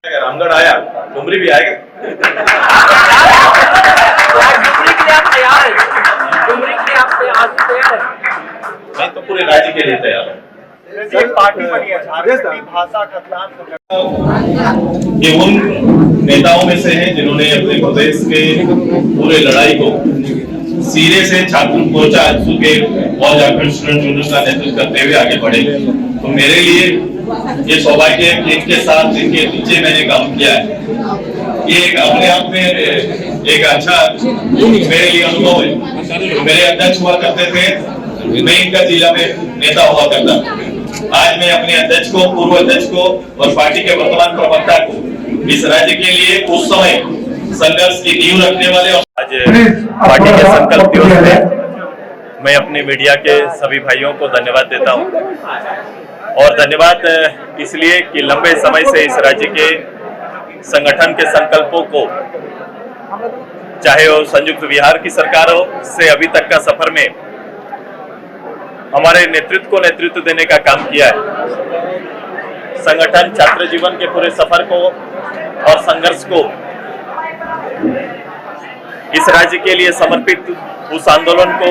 रामगढ़ आया, डुमरी भी आएगा। डुमरी के लिए आप तैयार हैं? डुमरी के लिए आप तैयार हैं? मैं तो पूरे राज्य के लिए तैयार हूँ। पार्टी बनी है झारखंडी भाषा खतलान ये उन नेताओं में से हैं जिन्होंने अपने प्रदेश के पूरे लड़ाई को सिरे से छात्र मोर्चा के और झारखंड स्टूडेंट यूनियन का नेतृत्व करते हुए आगे बढ़े। तो मेरे लिए ये सौभाग्य है कि इनके साथ जिनके नीचे मैंने काम किया है, ये एक अपने आप में एक अच्छा मेरे लिए अनुभव है। मेरे अध्यक्ष हुआ करते थे, मैं इनका जिला में नेता हुआ करता। आज मैं अपने अध्यक्ष को, पूर्व अध्यक्ष को और पार्टी के वर्तमान प्रवक्ता को इस राज्य के लिए उस समय संघर्ष की नींव रखने वाले आज पार्टी के संकल्प दिवस में मैं अपने मीडिया के सभी भाइयों को धन्यवाद देता हूं। और धन्यवाद इसलिए कि लंबे समय से इस राज्य के संगठन के संकल्पों को, चाहे वो संयुक्त बिहार की सरकार हो से अभी तक का सफर में हमारे नेतृत्व को नेतृत्व देने का काम किया है। संगठन छात्र जीवन के पूरे सफर को और संघर्ष को इस राज्य के लिए समर्पित उस आंदोलन को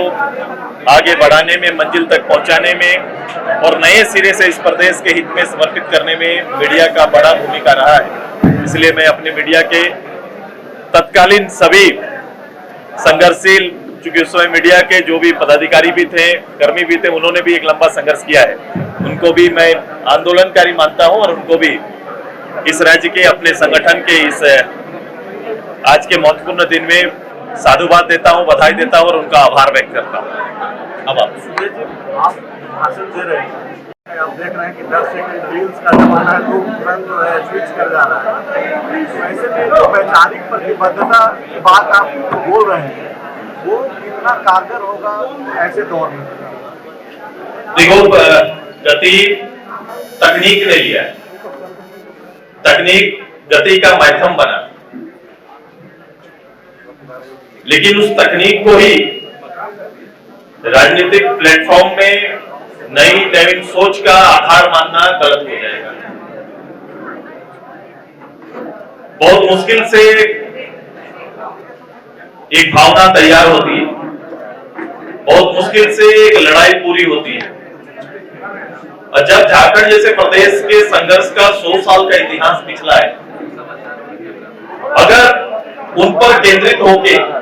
आगे बढ़ाने में, मंजिल तक पहुंचाने में और नए सिरे से इस प्रदेश के हित में समर्पित करने में मीडिया का बड़ा भूमिका रहा है। इसलिए मैं अपने मीडिया के तत्कालीन सभी संघर्षशील, चूंकि उस समय मीडिया के जो भी पदाधिकारी भी थे, कर्मी भी थे, उन्होंने भी एक लंबा संघर्ष किया है, उनको भी मैं आंदोलनकारी मानता हूं और उनको भी इस राज्य के अपने संगठन के इस आज के महत्वपूर्ण दिन में साधुवाद देता हूं, बधाई देता हूं और उनका आभार व्यक्त करता हूं। अब आप भाषण दे रहे हैं, आप देख रहे हैं कि 10 सेकंड रील्स का जमाना है, लोग तुरंत जो है स्विच कर जा रहा है। तो ऐसे में जो वैचारिक प्रतिबद्धता की बात आप बोल रहे हैं, वो कितना कारगर होगा ऐसे दौर में? देखो, गति तकनीक ने लिया है, तकनीक गति का माध्यम बना, लेकिन उस तकनीक को ही राजनीतिक प्लेटफॉर्म में नई नवीन सोच का आधार मानना गलत हो जाएगा। बहुत मुश्किल से एक भावना तैयार होती है, बहुत मुश्किल से एक लड़ाई पूरी होती है। और जब झारखंड जैसे प्रदेश के संघर्ष का 100 साल का इतिहास पिछला है, अगर उन पर केंद्रित होकर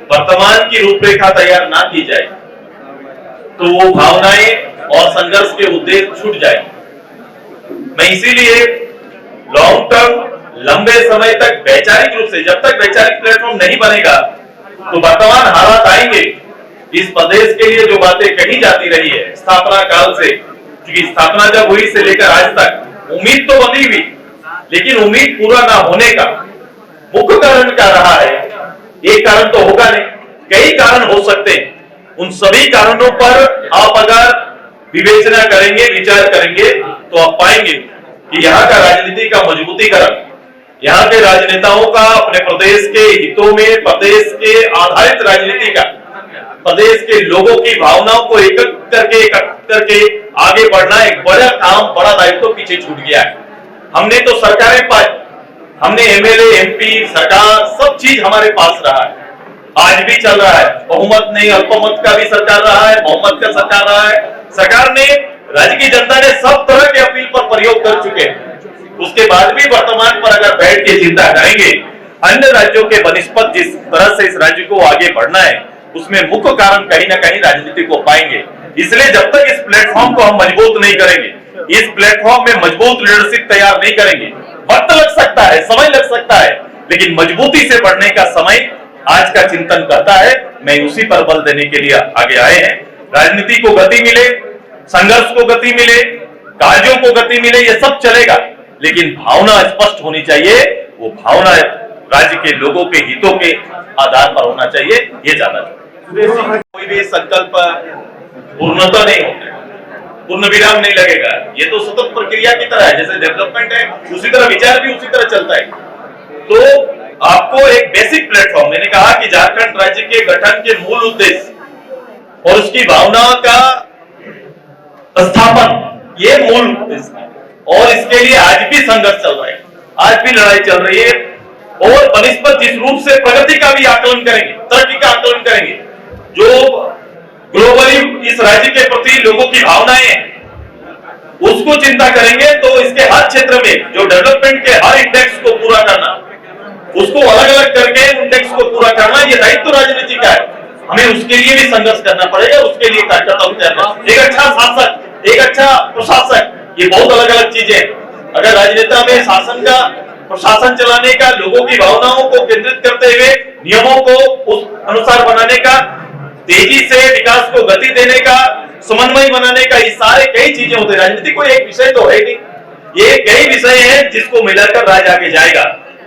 वर्तमान की रूपरेखा तैयार ना की जाए तो वो भावनाएं और संघर्ष के उद्देश्य छूट जाए। मैं इसीलिए लॉन्ग टर्म, लंबे समय तक वैचारिक रूप से, जब तक वैचारिक प्लेटफॉर्म नहीं बनेगा तो वर्तमान हालात आएंगे। इस प्रदेश के लिए जो बातें कही जाती रही है स्थापना काल से, क्योंकि स्थापना जब हुई से लेकर आज तक उम्मीद तो बनी हुई, लेकिन उम्मीद पूरा ना होने का मुख्य कारण क्या रहा है? एक कारण तो होगा नहीं, कई कारण हो सकते हैं। उन सभी कारणों पर आप अगर विवेचना करेंगे, विचार करेंगे, तो आप पाएंगे कि यहाँ का राजनीति का मजबूतीकरण, यहाँ के राजनेताओं का अपने प्रदेश के हितों में, प्रदेश के आधारित राजनीति का, प्रदेश के लोगों की भावनाओं को एकत्रित करके आगे बढ़ना एक बड़ा काम, बड़ा दायित्व पीछे छूट गया है। हमने तो सरकारें पाई, हमने एमएलए, एमपी, सरकार, सब चीज हमारे पास रहा है, आज भी चल रहा है। बहुमत नहीं, अल्पमत का भी सरकार रहा है, बहुमत का सरकार रहा है। सरकार ने, राज्य की जनता ने सब तरह के अपील पर प्रयोग कर चुके हैं। उसके बाद भी वर्तमान पर अगर बैठ के चिंता करेंगे, अन्य राज्यों के बनिस्पत जिस तरह से इस राज्य को आगे बढ़ना है, उसमें मुख्य कारण कहीं ना कहीं राजनीति को पाएंगे। इसलिए जब तक इस प्लेटफॉर्म को हम मजबूत नहीं करेंगे, इस प्लेटफॉर्म में मजबूत लीडरशिप तैयार नहीं करेंगे, वक्त लग सकता है, समय लग सकता है, लेकिन मजबूती से बढ़ने का समय आज का चिंतन करता है। मैं उसी पर बल देने के लिए आगे आए हैं। राजनीति को गति मिले, संघर्ष को गति मिले, कार्यों को गति मिले, ये सब चलेगा, लेकिन भावना स्पष्ट होनी चाहिए। वो भावना राज्य के लोगों के हितों के आधार पर होना चाहिए, ये जाना चाहिए। कोई भी संकल्प पूर्णता नहीं होता, पूर्ण विराम नहीं लगेगा। ये तो सतत प्रक्रिया की तरह है, जैसे डेवलपमेंट है उसी तरह विचार भी उसी तरह चलता है। तो आपको एक बेसिक प्लेटफॉर्म, मैंने कहा कि झारखंड राज्य के गठन के मूल उद्देश्य और उसकी भावना का स्थापन, ये मूल उद्देश्य है और इसके लिए आज भी संघर्ष चल रहा है। आज भी लड़ाई चल रही है और बनिस्बत जिस रूप से प्रगति का भी आकलन करेंगे, तरक्की का आकलन करेंगे, जो ग्लोबली इस राज्य के प्रति लोगों की भावनाएं हैं उसको चिंता करेंगे, तो इसके हर क्षेत्र में जो डेवलपमेंट के हर इंडेक्स को पूरा करना, उसको अलग अलग करके इंडेक्स को पूरा करना, ये दायित्व राजनीति का है। हमें उसके लिए भी संघर्ष करना पड़ेगा, उसके लिए कार्यकर्ता उतरना। एक अच्छा शासक, एक अच्छा प्रशासक, ये बहुत अलग अलग चीजें हैं। अगर राजनेता में शासन का, प्रशासन चलाने का, लोगों की भावनाओं को केंद्रित करते हुए नियमों को उस अनुसार बनाने का, तेजी से विकास को गति देने का, समन्वय बनाने का, ये सारे कई चीजें होते हैं। राजनीति कोई एक विषय तो है नहीं, ये कई विषय हैं जिसको मिलाकर राज्य आगे जाएगा।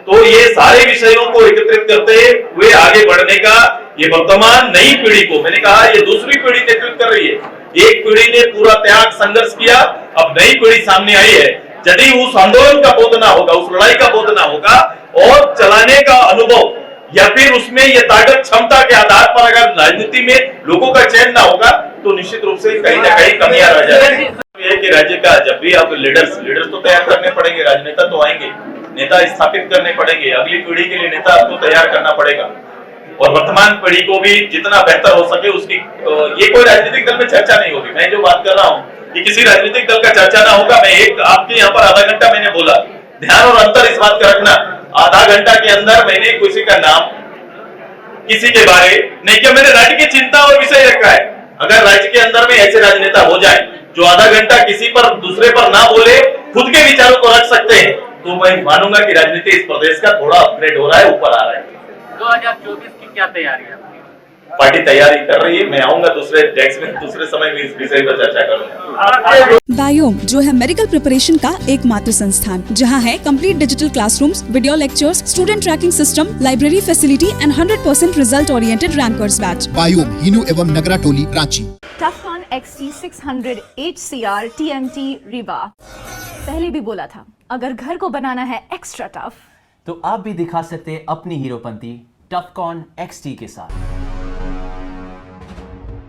तो ये सारे विषयों को एकत्रित करते हुए आगे बढ़ने का, ये वर्तमान नई पीढ़ी को, मैंने कहा ये दूसरी पीढ़ी नेतृत्व कर रही है। एक पीढ़ी ने पूरा त्याग संघर्ष किया, अब नई पीढ़ी सामने आई है। यदि उस आंदोलन का बोध ना होगा, उस लड़ाई का बोध ना होगा और चलाने का अनुभव या फिर उसमें ये ताकत क्षमता के आधार पर अगर राजनीति में लोगों का चयन ना होगा तो निश्चित रूप से कहीं ना कहीं कमियां रह जाएंगी। ये कि राज्य का जब भी आप लीडर्स तो तैयार करने पड़ेंगे, राजनेता तो आएंगे, नेता स्थापित करने पड़ेंगे, अगली पीढ़ी के लिए नेता आपको तैयार करना पड़ेगा और वर्तमान पीढ़ी को भी जितना बेहतर हो सके उसकी, ये कोई राजनीतिक दल में चर्चा नहीं होगी। मैं जो बात कर रहा हूँ कि किसी राजनीतिक दल का चर्चा ना होगा। मैं एक आपके यहाँ पर आधा घंटा मैंने बोला, ध्यान और अंतर इस बात का रखना, आधा घंटा के अंदर मैंने किसी का नाम, किसी के बारे नहीं किया, मैंने राज्य की चिंता और विषय रखा है। अगर राज्य के अंदर में ऐसे राजनेता हो जाए जो आधा घंटा किसी पर दूसरे पर ना बोले, खुद के विचारों को रख सकते हैं, तो मैं मानूंगा कि राजनीति इस प्रदेश का थोड़ा अपग्रेड हो रहा है, ऊपर आ रहा है। 2024 की क्या तैयारी है? पार्टी तैयारी कर रही है, मैं आऊंगा दूसरे डेस्क में, दूसरे समय में इस विषय पर चर्चा करूंगा। बायोम जो है मेडिकल प्रिपरेशन का एकमात्र संस्थान, जहां है complete digital classrooms, video lectures, student tracking system, library facility and 100% result oriented rankers batch. Biome Hinoo एवं नगरा टोली Ranchi. टफकॉन XT 600 HCR TMT Riba. पहले भी बोला था, अगर घर को बनाना है एक्स्ट्रा टफ तो आप भी दिखा सकते हैं अपनी हीरोपंती टफकॉन XT के साथ।